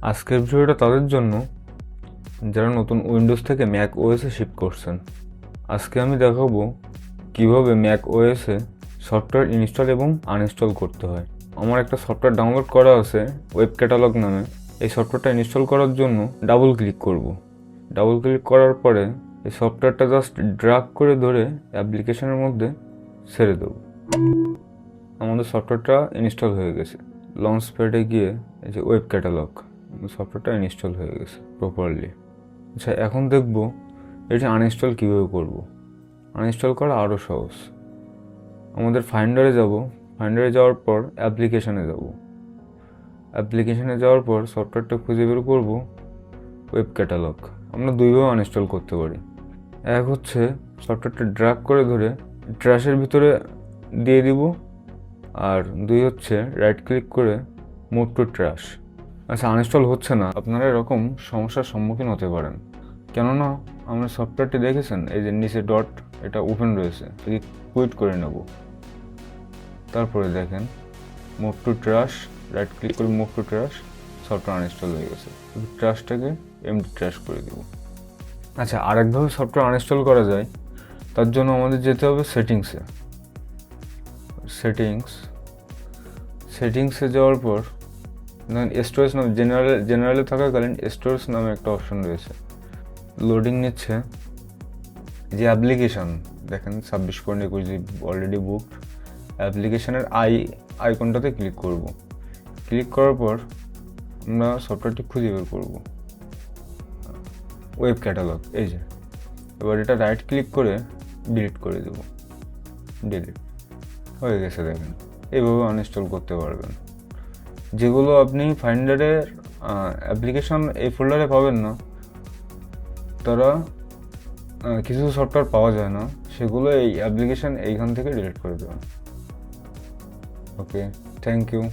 আজকের ভিডিওটা তাদের জন্য যারা নতুন উইন্ডোজ থেকে ম্যাক ওএসে শিফট করছেন। আজকে আমি দেখাবো কিভাবে ম্যাক ওএসে সফটওয়্যার ইনস্টল এবং আনইনস্টল করতে হয়। আমার একটা সফটওয়্যার ডাউনলোড করা আছে ওয়েব ক্যাটালগ নামে। এই সফটওয়্যারটা ইনস্টল করার জন্য ডাবল ক্লিক করব। ডাবল ক্লিক করার পরে এই সফটওয়্যারটা জাস্ট ড্র্যাগ করে ধরে অ্যাপ্লিকেশনের মধ্যে ছেড়ে দেবো। আমাদের সফটওয়্যারটা ইনস্টল হয়ে গেছে। লঞ্চ প্যাডে গিয়ে এই যে ওয়েব ক্যাটালগ, সফটওয়্যারটা ইনস্টল হয়ে গেছে প্রপারলি। আচ্ছা, এখন দেখব এটি আনইনস্টল কীভাবে করব। আনইনস্টল করা আরও সহজ। আমাদের ফাইন্ডারে যাব। ফাইন্ডারে যাওয়ার পর অ্যাপ্লিকেশানে যাব। অ্যাপ্লিকেশানে যাওয়ার পর সফটওয়্যারটা খুঁজে বের করব ওয়েব ক্যাটালগ। আমরা দুইভাবে আনইনস্টল করতে পারি। এক হচ্ছে সফটওয়্যারটা ড্র্যাগ করে ধরে ট্র্যাশের ভিতরে দিয়ে দিব, আর দুই হচ্ছে রাইট ক্লিক করে মুভ টু ট্র্যাশ। আচ্ছা, আনইনস্টল হচ্ছে না, আপনারা এরকম সমস্যার সম্মুখীন হতে পারেন। কেননা আমরা সফটওয়্যারটি দেখেছেন, এই যে নিচে ডট, এটা ওপেন রয়েছে। যদি কুইট করে নেব, তারপরে দেখেন move to trash, right click করে move to trash, software uninstall হয়ে গেছে। ট্র্যাশটাকে এমডি ট্র্যাশ করে দেব। আচ্ছা, আরেকভাবে সফটওয়্যার আনইনস্টল করা যায়। তার জন্য আমাদের যেতে হবে সেটিংসে। সেটিংসে যাওয়ার পর স্টোরেজ নামে জেনারেলে থাকাকালীন স্টোরেজ নামে একটা অপশন রয়েছে। লোডিং নিচ্ছে। যে অ্যাপ্লিকেশান দেখেন 26.21 অলরেডি বুকড। অ্যাপ্লিকেশানের আইকনটাতে ক্লিক করব। ক্লিক করার পর আমরা সফটওয়্যারটি খুঁজে বের করব, ওয়েব ক্যাটালগ। এই যে এবার এটা রাইট ক্লিক করে ডিলিট করে দেব। ডিলিট হয়ে গেছে। দেখেন এইভাবে আনইনস্টল করতে পারবেন। যেগুলো আপনি ফাইন্ডারের অ্যাপ্লিকেশন এই ফোল্ডারে পাবেন না, তারা কিছু সফটওয়্যার পাওয়া যায় না, সেগুলো এই অ্যাপ্লিকেশন এইখান থেকে ডিলিট করে দেবেন। ওকে, থ্যাংক ইউ।